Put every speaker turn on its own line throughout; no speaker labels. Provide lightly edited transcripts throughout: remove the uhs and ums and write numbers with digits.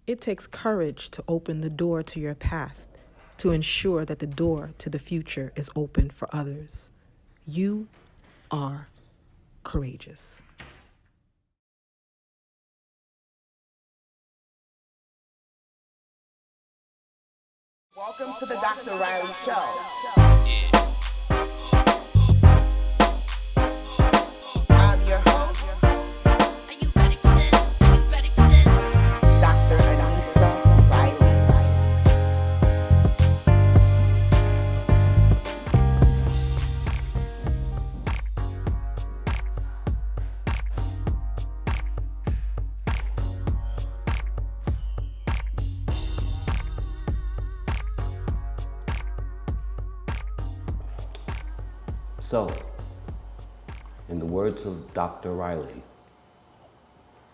It takes courage to open the door to your past, to ensure that the door to the future is open for others. You are courageous.
Welcome to the Dr. Reilly Show. I'm your host.
Are you ready for this? Are you ready for this?
Dr. Anissa Reilly.
So, in the words of Dr. Reilly,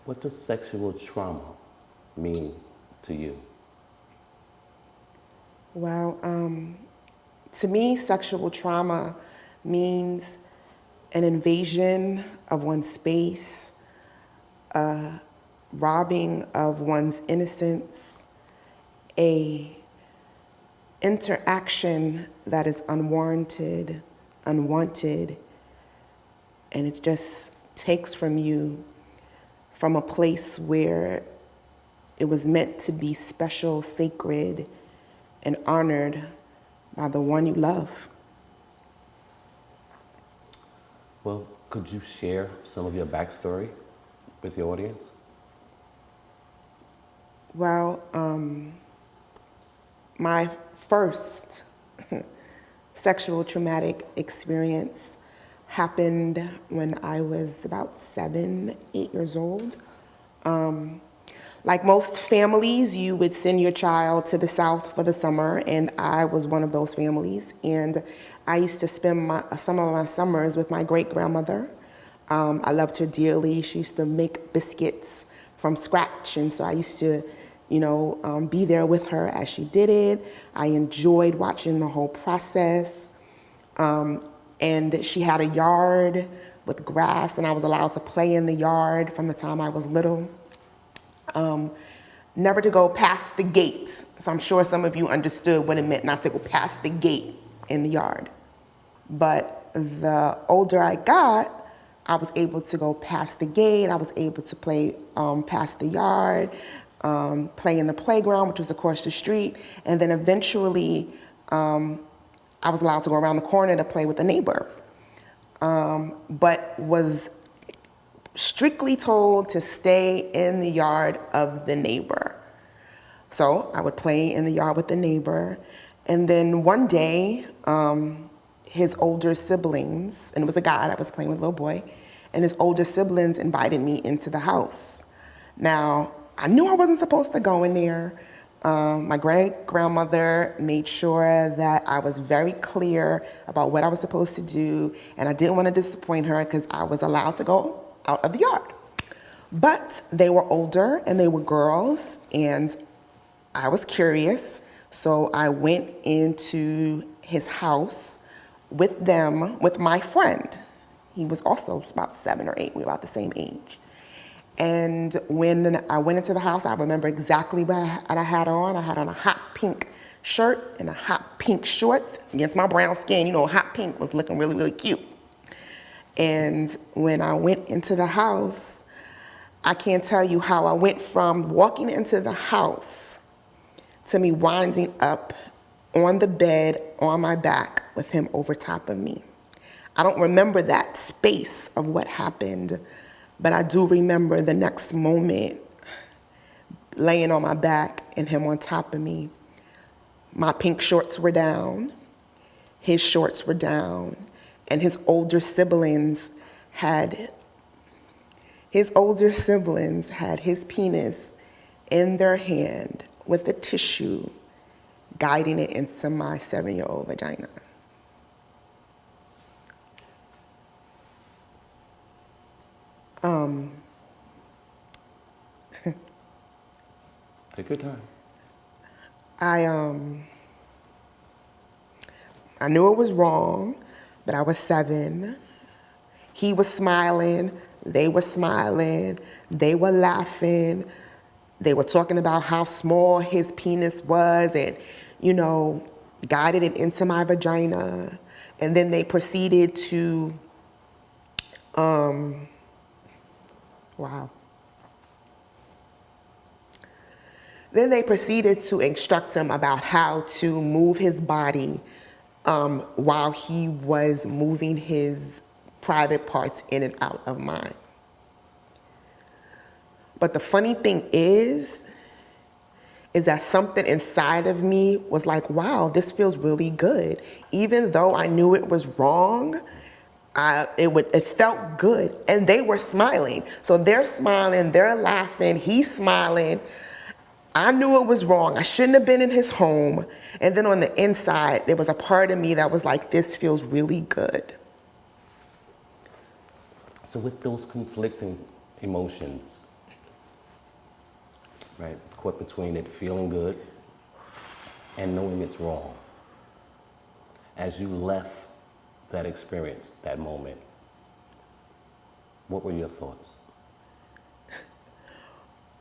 what does sexual trauma mean to you?
Well, to me, sexual trauma means an invasion of one's space, a robbing of one's innocence, a interaction that is unwarranted, unwanted, and it just takes from you from a place where it was meant to be special, sacred, and honored by the one you love.
Well, could you share some of your backstory with your audience?
Well, my first sexual traumatic experience happened when I was about 7, 8 years old. Like most families, you would send your child to the South for the summer, and I was one of those families. And I used to spend some of my summers with my great-grandmother. I loved her dearly. She used to make biscuits from scratch, and so I used to, be there with her as she did it. I enjoyed watching the whole process. And she had a yard with grass, and I was allowed to play in the yard from the time I was little. Never to go past the gate. So I'm sure some of you understood what it meant not to go past the gate in the yard. But the older I got, I was able to go past the gate. I was able to play past the yard, play in the playground, which was across the street. And then eventually, I was allowed to go around the corner to play with a neighbor, but was strictly told to stay in the yard of the neighbor. So I would play in the yard with the neighbor. And then one day, his older siblings, and it was a guy that was playing with a little boy, and his older siblings invited me into the house. Now, I knew I wasn't supposed to go in there. My great-grandmother made sure that I was very clear about what I was supposed to do, and I didn't want to disappoint her because I was allowed to go out of the yard. But they were older and they were girls, and I was curious, so I went into his house with them, with my friend. He was also about 7 or 8, we were about the same age. And when I went into the house, I remember exactly what I had on. I had on a hot pink shirt and a hot pink shorts against my brown skin. Hot pink was looking really, really cute. And when I went into the house, I can't tell you how I went from walking into the house to me winding up on the bed on my back with him over top of me. I don't remember that space of what happened, but I do remember the next moment laying on my back and him on top of me. My pink shorts were down, his shorts were down, and his older siblings had his penis in their hand with a tissue, guiding it into my 7-year-old vagina.
Take your time.
I knew it was wrong, but I was 7. He was smiling, they were smiling, they were laughing. they were talking about how small his penis was and, you know, guided it into my vagina. And then they proceeded to, wow. Then they proceeded to instruct him about how to move his body while he was moving his private parts in and out of mine. But the funny thing is that something inside of me was like, wow, this feels really good. Even though I knew it was wrong, it felt good. And they were smiling. So they're smiling, they're laughing, he's smiling. I knew it was wrong. I shouldn't have been in his home. And then on the inside, there was a part of me that was like, this feels really good.
So with those conflicting emotions, right, caught between it feeling good and knowing it's wrong, as you left that experience, that moment, what were your thoughts?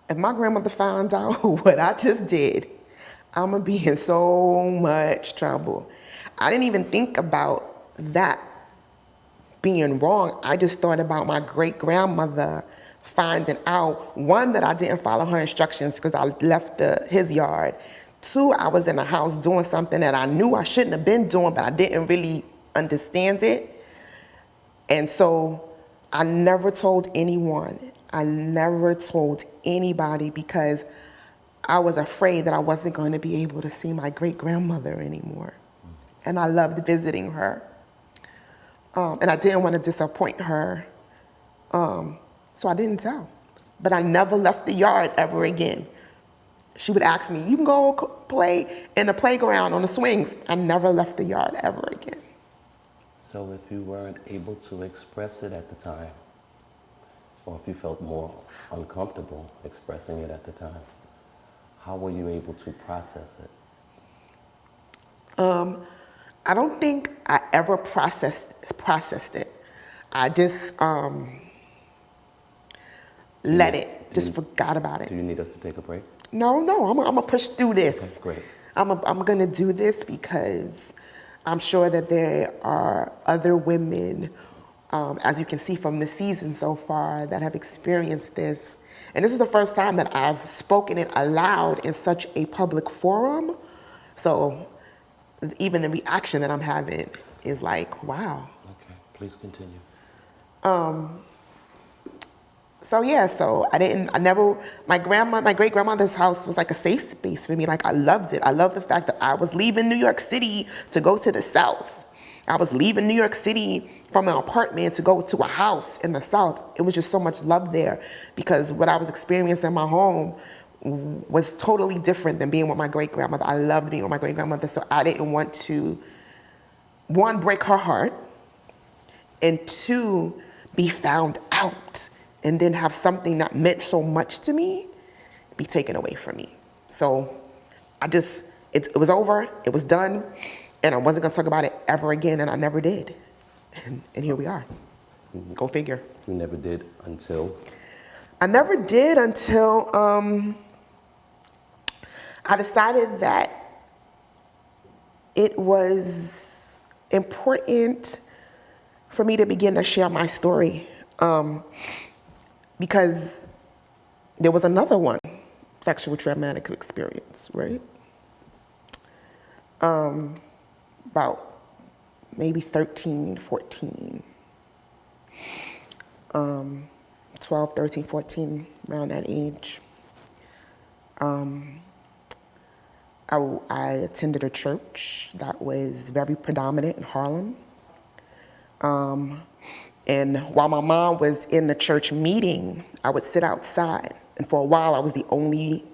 If my grandmother found out what I just did, I'm gonna be in so much trouble. I didn't even think about that being wrong. I just thought about my great-grandmother finding out, one, that I didn't follow her instructions because I left his yard. Two, I was in the house doing something that I knew I shouldn't have been doing, but I didn't really understand it. And so I never told anyone. I never told anybody because I was afraid that I wasn't going to be able to see my great-grandmother anymore. And I loved visiting her. And I didn't want to disappoint her. So I didn't tell. But I never left the yard ever again. She would ask me, you can go play in the playground on the swings. I never left the yard ever again.
So if you weren't able to express it at the time, or if you felt more uncomfortable expressing it at the time, how were you able to process it?
I don't think I ever processed it. I just forgot about it.
Do you need us to take a break?
No, I'm gonna push through this.
Okay, great.
I'm gonna do this because I'm sure that there are other women, as you can see from the season so far, that have experienced this. And this is the first time that I've spoken it aloud in such a public forum. So even the reaction that I'm having is like, wow.
Okay, please continue.
My great-grandmother's house was like a safe space for me. Like, I loved it. I loved the fact that I was leaving New York City to go to the South. I was leaving New York City from an apartment to go to a house in the South. It was just so much love there because what I was experiencing in my home was totally different than being with my great-grandmother. I loved being with my great-grandmother, so I didn't want to, one, break her heart, and two, be found out and then have something that meant so much to me be taken away from me. So it was over, it was done, and I wasn't gonna talk about it ever again, and I never did. And here we are. Go figure.
You never did until?
I never did until I decided that it was important for me to begin to share my story. Because there was another one, sexual traumatic experience, right? About maybe 13, 14. 12, 13, 14, around that age. I attended a church that was very predominant in Harlem. And while my mom was in the church meeting, I would sit outside. And for a while, I was the only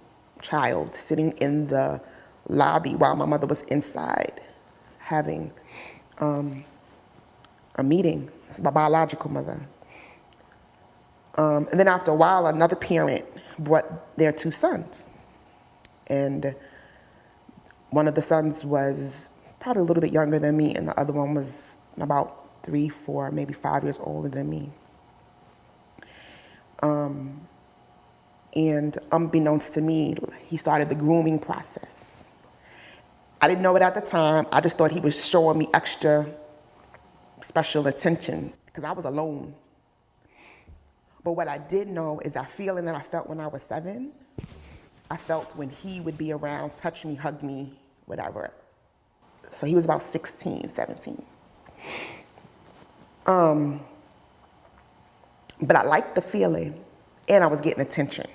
child sitting in the lobby while my mother was inside having a meeting. This is my biological mother. And then after a while, another parent brought their two sons. And one of the sons was probably a little bit younger than me, and the other one was about 3, 4, maybe 5 years older than me. And unbeknownst to me, he started the grooming process. I didn't know it at the time. I just thought he was showing me extra special attention because I was alone. But what I did know is that feeling that I felt when I was 7, I felt when he would be around, touch me, hug me, whatever. So he was about 16, 17. But I liked the feeling, and I was getting attention.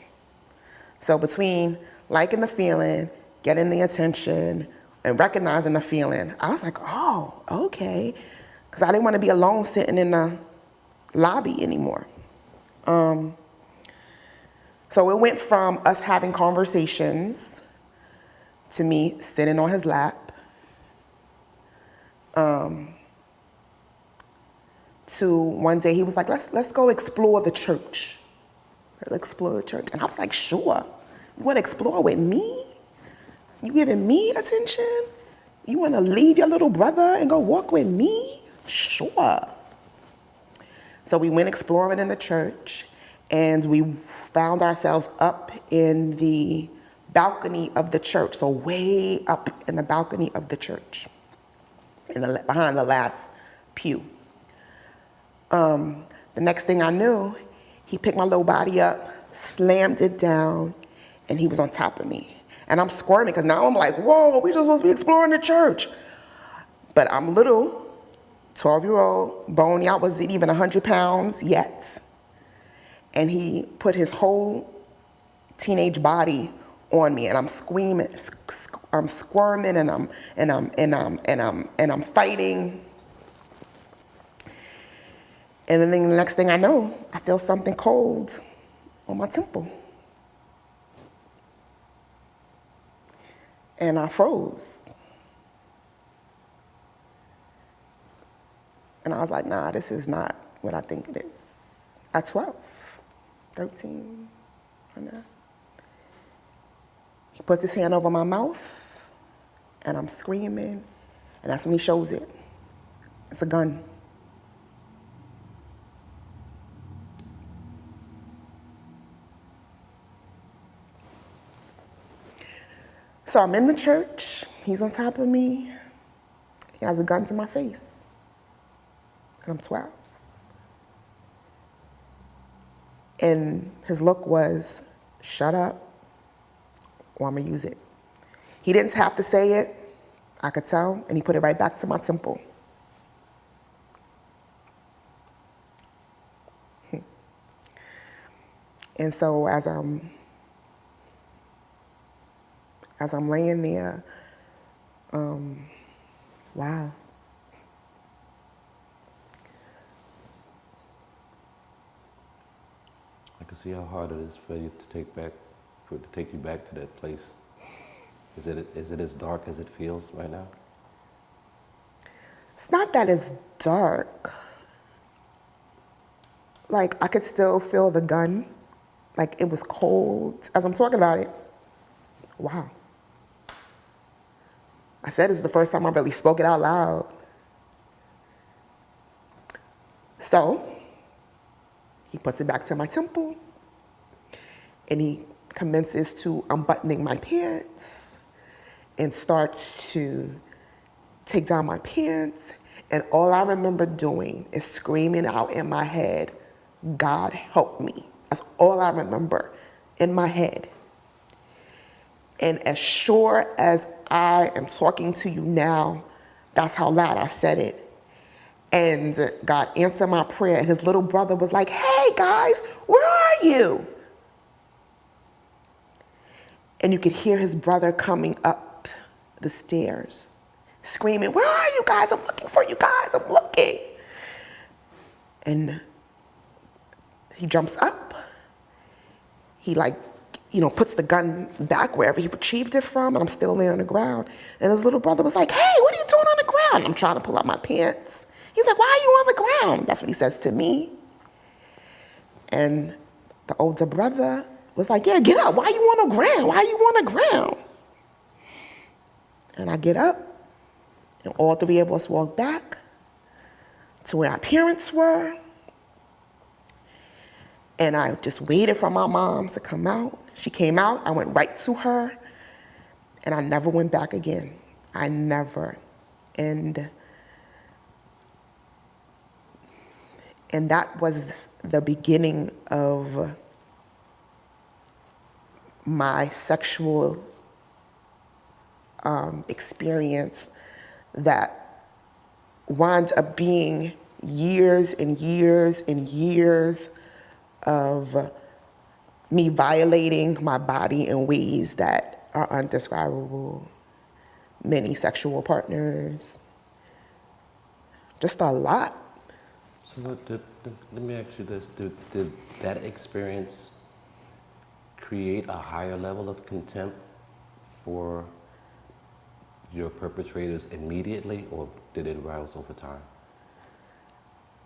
So between liking the feeling, getting the attention, and recognizing the feeling, I was like, oh, okay. Because I didn't want to be alone sitting in the lobby anymore. So it went from us having conversations to me sitting on his lap, to one day he was like, let's go explore the church. Let's explore the church. And I was like, sure. You want to explore with me? You giving me attention? You want to leave your little brother and go walk with me? Sure. So we went exploring in the church, and we found ourselves up in the balcony of the church, so way up in the balcony of the church, behind the last pew. The next thing I knew, he picked my little body up, slammed it down, and he was on top of me. And I'm squirming because now I'm like, whoa, we just supposed to be exploring the church. But I'm little, 12-year-old, bony. I wasn't even 100 pounds yet. And he put his whole teenage body on me, and I'm screaming, I'm squirming, and I'm fighting. And then the next thing I know, I feel something cold on my temple. And I froze. And I was like, nah, this is not what I think it is. At 12, 13, I know. He puts his hand over my mouth, and I'm screaming, and that's when he shows it. It's a gun. So I'm in the church, he's on top of me, he has a gun to my face, and I'm 12. And his look was, shut up, or I'm gonna use it. He didn't have to say it, I could tell, and he put it right back to my temple. And so as I'm laying there, wow.
I can see how hard it is for you to take you back to that place. Is it as dark as it feels right now?
It's not that it's dark. Like, I could still feel the gun. Like, it was cold. As I'm talking about it, wow. I said this is the first time I really spoke it out loud. So, he puts it back to my temple, and he commences to unbuttoning my pants and starts to take down my pants. And all I remember doing is screaming out in my head, God help me. That's all I remember in my head. And as sure as I am talking to you now, that's how loud I said it. And God answered my prayer, and his little brother was like, hey guys, where are you? And you could hear his brother coming up the stairs, screaming, where are you guys? I'm looking for you guys, I'm looking. And he jumps up. He puts the gun back wherever he retrieved it from, and I'm still laying on the ground. And his little brother was like, hey, what are you doing on the ground? I'm trying to pull out my pants. He's like, why are you on the ground? That's what he says to me. And the older brother was like, yeah, get up. Why are you on the ground? Why are you on the ground? And I get up, and all three of us walk back to where our parents were. And I just waited for my mom to come out. She came out, I went right to her, and I never went back again. I never. And that was the beginning of my sexual experience that wound up being years and years and years of me violating my body in ways that are undescribable. Many sexual partners, just a lot.
So let me ask you this. Did that experience create a higher level of contempt for your perpetrators immediately, or did it rise over time?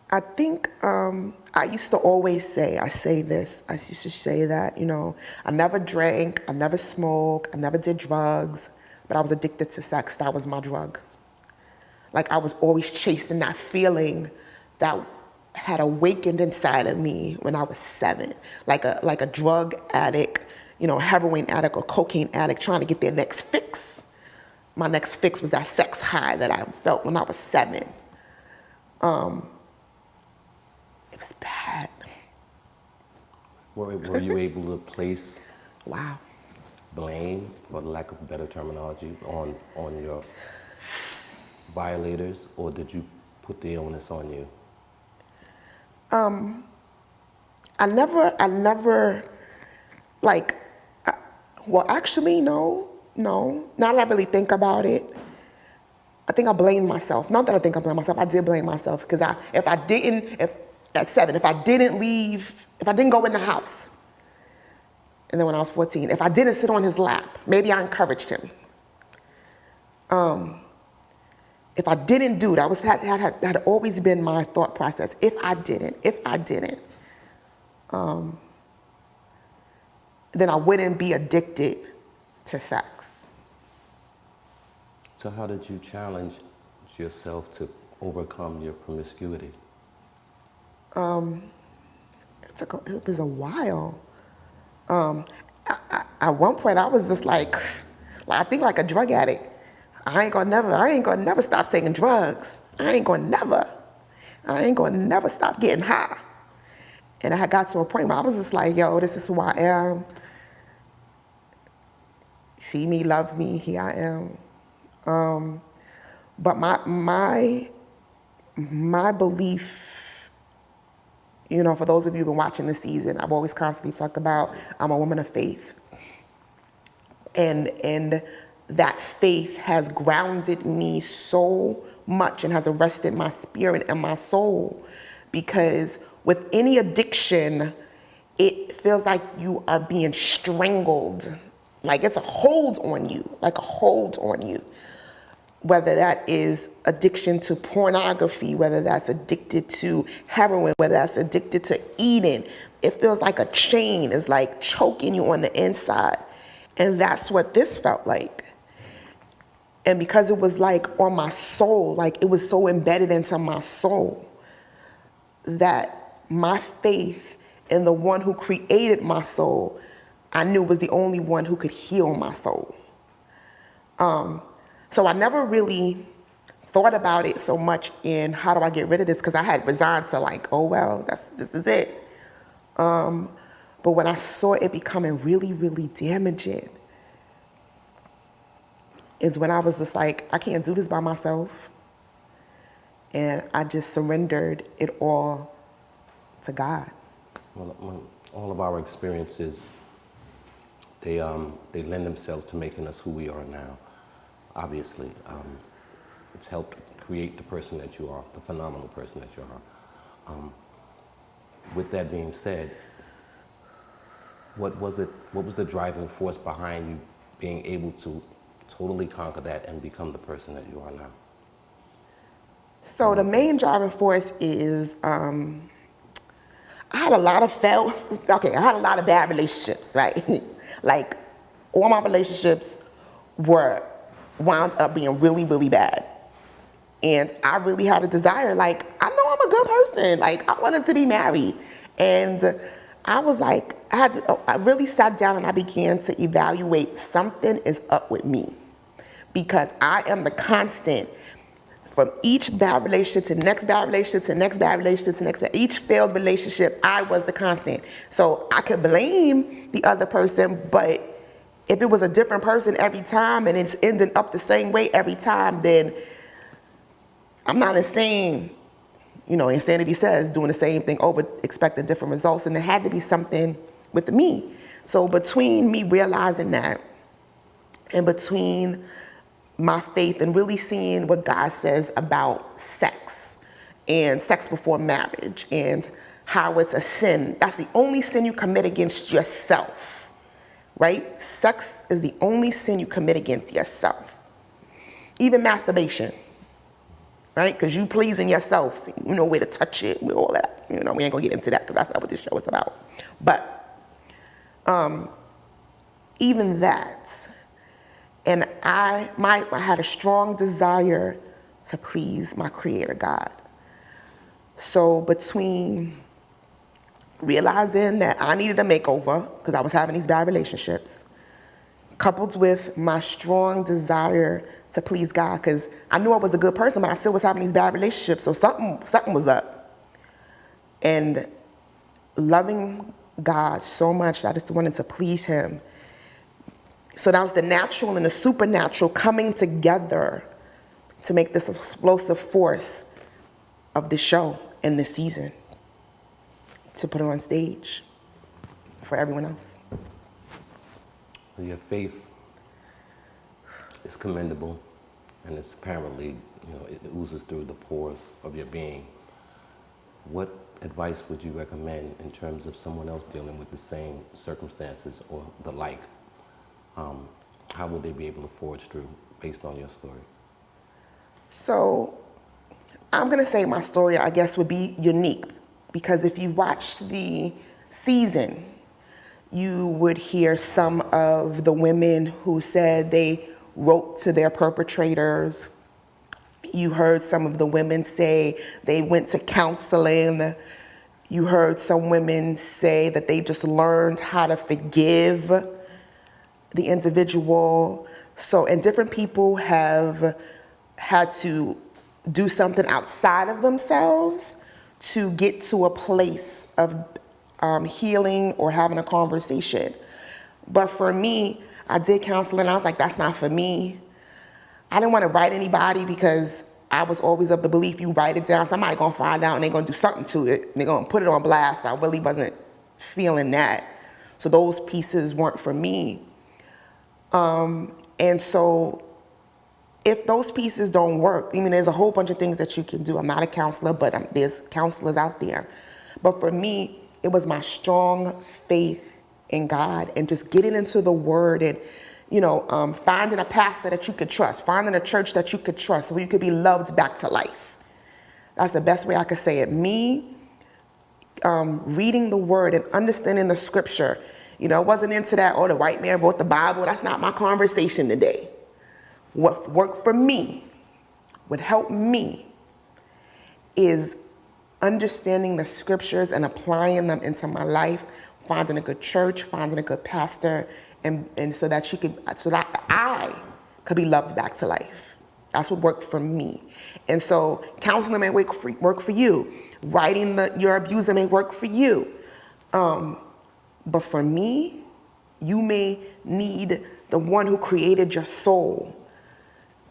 I think I used to always say, I used to say that, I never drank, I never smoked, I never did drugs, but I was addicted to sex. That was my drug. Like I was always chasing that feeling that had awakened inside of me when I was 7, like a drug addict, heroin addict or cocaine addict trying to get their next fix. My next fix was that sex high that I felt when I was 7. It was bad.
Were you able to place
Wow.
blame, for lack of better terminology, on your violators, or did you put the onus on you?
I never, actually, no. Now that I really think about it, I think I blamed myself. Not that I think I blamed myself, I did blame myself, because at 7, if I didn't leave, if I didn't go in the house, and then when I was 14, if I didn't sit on his lap, maybe I encouraged him. If I didn't do it, had always been my thought process. If I didn't, then I wouldn't be addicted to sex.
So how did you challenge yourself to overcome your promiscuity?
It was a while. At one point, I was just I think like a drug addict. I ain't gonna never stop taking drugs. I ain't gonna never stop getting high. And I had got to a point where I was just like, yo, this is who I am. See me, love me, here I am. But my belief, for those of you who've been watching this season, I've always constantly talked about I'm a woman of faith. And that faith has grounded me so much and has arrested my spirit and my soul, because with any addiction, it feels like you are being strangled. Like it's a hold on you, Whether that is addiction to pornography, whether that's addicted to heroin, whether that's addicted to eating, it feels like a chain is like choking you on the inside. And that's what this felt like. And because it was like on my soul, like it was so embedded into my soul, that my faith in the one who created my soul, I knew was the only one who could heal my soul. So I never really thought about it so much in how do I get rid of this, because I had resigned to this is it. But when I saw it becoming really, really damaging, is when I was just like, I can't do this by myself. And I just surrendered it all to God.
Well, all of our experiences, they lend themselves to making us who we are now. Obviously, it's helped create the person that you are, the phenomenal person that you are. With that being said, what was the driving force behind you being able to totally conquer that and become the person that you are now?
So the main driving force is I had a lot of bad relationships, right? Like all my relationships wound up being really, really bad. And I really had a desire, I know I'm a good person. I wanted to be married. And I was like, I really sat down and I began to evaluate something is up with me, because I am the constant from each bad relationship to next bad relationship to next bad relationship to next bad, each failed relationship, I was the constant. So I could blame the other person, but if it was a different person every time and it's ending up the same way every time, then I'm not insane. You know, insanity says doing the same thing over, expecting different results, and there had to be something with me. So between me realizing that and between my faith and really seeing what God says about sex and sex before marriage and how it's a sin. That's the only sin you commit against yourself, right? Sex is the only sin you commit against yourself. Even masturbation, right? Because you pleasing yourself, you know where to touch it, with all that. You know, we ain't gonna get into that because that's not what this show is about. But even that, and I had a strong desire to please my Creator God. So between realizing that I needed a makeover because I was having these bad relationships, coupled with my strong desire to please God, because I knew I was a good person, but I still was having these bad relationships, so something was up. And loving God so much that I just wanted to please Him. So that was the natural and the supernatural coming together to make this explosive force of this show and this season, to put it on stage for everyone else.
Your faith is commendable, and it's apparently, it oozes through the pores of your being. What advice would you recommend in terms of someone else dealing with the same circumstances or the like? How would they be able to forge through based on your story?
So I'm gonna say my story, I guess, would be unique, because if you watched the season, you would hear some of the women who said they wrote to their perpetrators. You heard some of the women say they went to counseling. You heard some women say that they just learned how to forgive the individual. So, and different people have had to do something outside of themselves to get to a place of healing or having a conversation. But for me, I did counseling. I was like, that's not for me. I didn't want to write anybody because I was always of the belief you write it down, somebody gonna find out and they're gonna do something to it. And they're gonna put it on blast. I really wasn't feeling that. So those pieces weren't for me. And so if those pieces don't work, I mean, there's a whole bunch of things that you can do. I'm not a counselor, but there's counselors out there. But for me, it was my strong faith in God and just getting into the Word and, finding a pastor that you could trust, finding a church that you could trust where you could be loved back to life. That's the best way I could say it. Me, reading the Word and understanding the Scripture. I wasn't into that, the white man wrote the Bible. That's not my conversation today. What worked for me, what helped me, is understanding the Scriptures and applying them into my life, finding a good church, finding a good pastor, and so that I could be loved back to life. That's what worked for me. And so counseling may work for you. Writing your abuser may work for you. But for me, you may need the one who created your soul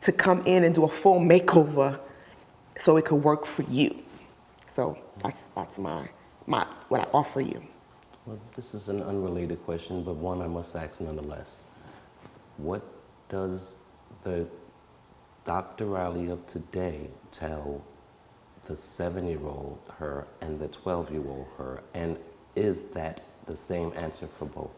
to come in and do a full makeover so it could work for you. So that's my what I offer you.
Well, this is an unrelated question, but one I must ask nonetheless. What does the Dr. Reilly of today tell the 7-year-old her and the 12-year-old her, and is that the same answer for both?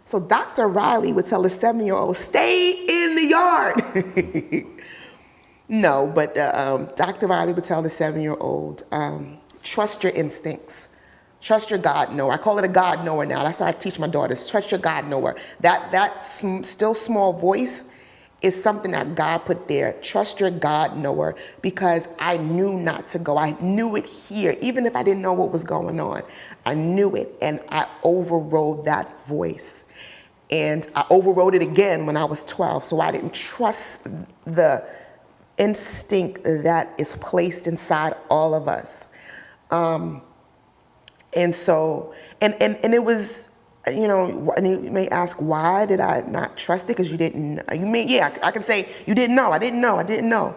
So Dr. Reilly would tell a 7-year-old, stay in the yard. No, but Dr. Reilly would tell the 7-year-old, trust your instincts. Trust your God knower. I call it a God knower now. That's how I teach my daughters. Trust your God knower. That still small voice is something that God put there. Trust your God knower, because I knew not to go. I knew it here. Even if I didn't know what was going on, I knew it, and I overrode that voice. And I overrode it again when I was 12, so I didn't trust the instinct that is placed inside all of us. And so, and it was, you know, and you may ask, why did I not trust it? Because you didn't, you may, yeah, I can say, you didn't know, I didn't know.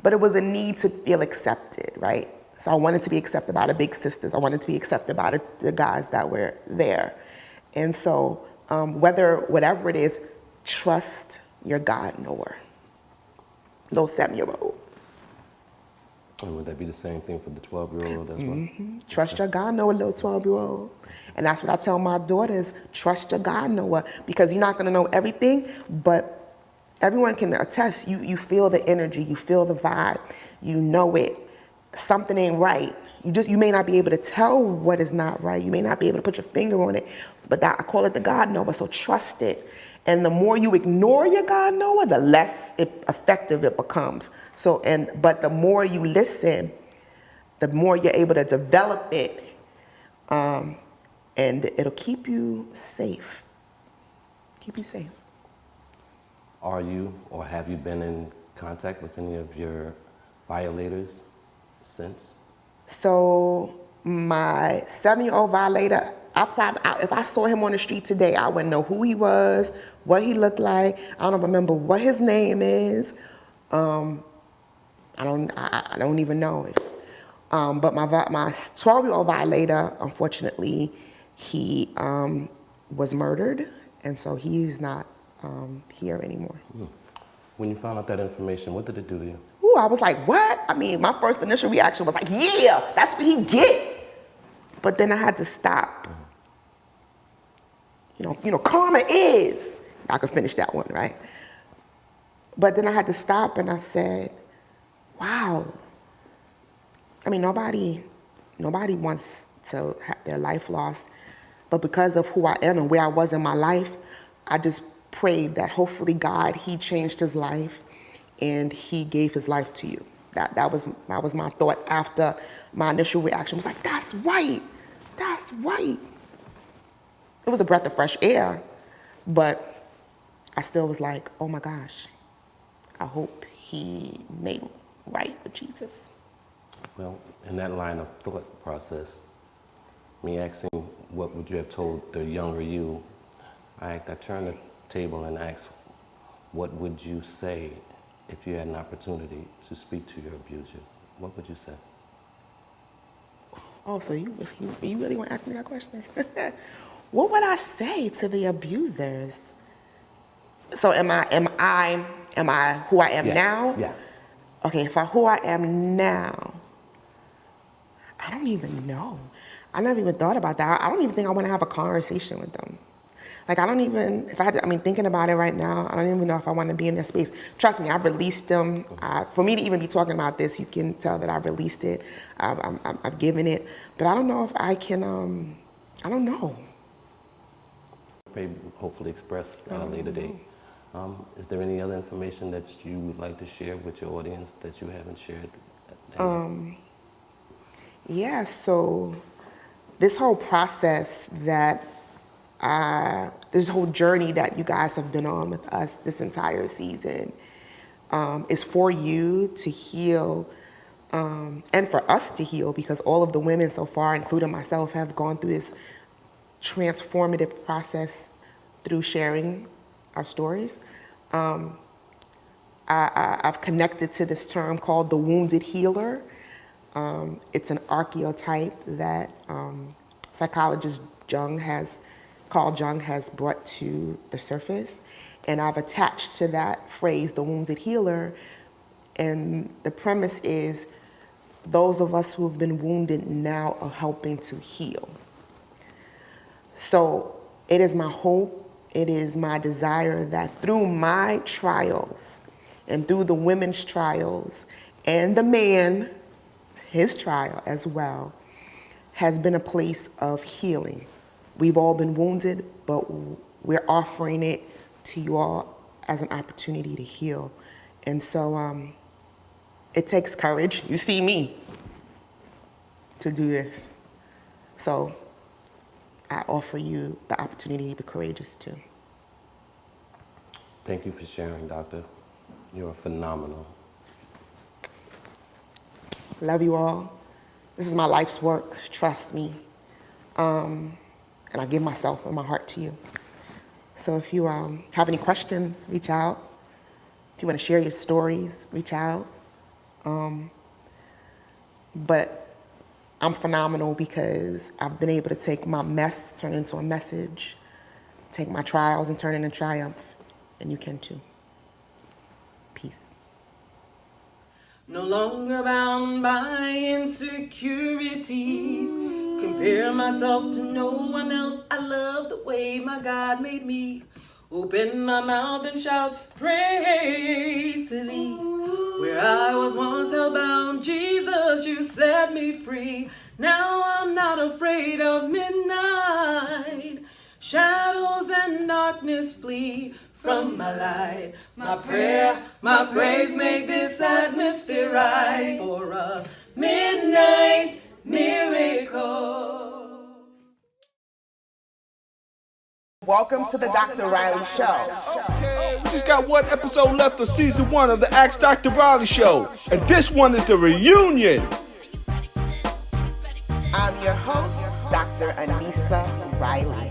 But it was a need to feel accepted, right? So I wanted to be accepted by the big sisters. I wanted to be accepted by the guys that were there. And so, whatever it is, trust your God knower. Little 7-year-old.
And would that be the same thing for the 12-year-old as well?
Trust your God knower, little 12-year-old. And that's what I tell my daughters, trust your God knower, because you're not going to know everything, but everyone can attest. You feel the energy, you feel the vibe, you know it. Something ain't right. You may not be able to tell what is not right. You may not be able to put your finger on it, but I call it the God knower, so trust it. And the more you ignore your God knower, the less effective it becomes. But the more you listen, the more you're able to develop it, and it'll keep you safe. Keep you safe.
Are you or have you been in contact with any of your violators since?
So my 7-year-old violator, if I saw him on the street today, I wouldn't know who he was, what he looked like. I don't remember what his name is. I don't even know it. But my 12-year-old violator, unfortunately, he was murdered, and so he's not here anymore.
When you found out that information, what did it do to you?
Ooh, I was like, what? I mean, my first initial reaction was like, yeah, that's what he get. But then I had to stop. You know, karma is. I could finish that one, right? But then I had to stop and I said, wow. I mean, nobody wants to have their life lost. But because of who I am and where I was in my life, I just prayed that hopefully God, he changed his life and he gave his life to you. That was my thought after my initial reaction was like, that's right. That's right. It was a breath of fresh air, but I still was like, oh my gosh, I hope he made right with Jesus.
Well, in that line of thought process, me asking what would you have told the younger you, I turned the table and asked, what would you say if you had an opportunity to speak to your abusers? What would you say?
Oh, so you really want to ask me that question? What would I say to the abusers? So am I who I am
Yes,
now?
yes.
Okay, who I am now, I don't even know. I never even thought about that. I don't even think I want to have a conversation with them. Like, I don't even, if I had to, thinking about it right now, I don't even know if I want to be in their space. Trust me, I've released them. For me to even be talking about this, you can tell that I've released it. I've given it. But I don't know if I can, I don't know.
Maybe hopefully express at a later date. Is there any other information that you would like to share with your audience that you haven't shared?
Yeah, so this whole process this whole journey that you guys have been on with us this entire season is for you to heal and for us to heal, because all of the women so far, including myself, have gone through this transformative process through sharing our stories. I've connected to this term called the wounded healer. It's an archetype that psychologist Carl Jung has brought to the surface. And I've attached to that phrase, the wounded healer. And the premise is those of us who have been wounded now are helping to heal. So it is my hope, it is my desire that through my trials and through the women's trials and the man, his trial as well, has been a place of healing. We've all been wounded, but we're offering it to you all as an opportunity to heal. And so it takes courage. You see me to do this. So I offer you the opportunity to be courageous too.
Thank you for sharing, Doctor. You're phenomenal.
Love you all. This is my life's work, trust me. And I give myself and my heart to you. So if you have any questions, reach out. If you want to share your stories, reach out. But I'm phenomenal because I've been able to take my mess, turn it into a message, take my trials and turn it into triumph, and you can too. Peace.
No longer bound by insecurities. Compare myself to no one else. I love the way my God made me. Open my mouth and shout praise to thee. Where I was once held bound, Jesus, you set me free. Now I'm not afraid of midnight. Shadows and darkness flee from my light. My prayer, my praise make this atmosphere right for a midnight miracle.
Welcome to the Dr. Reilly Show.
Okay, we just got one episode left of season 1 of the Ask Dr. Reilly Show. And this one is the reunion.
I'm your host, Dr. Anissa Reilly.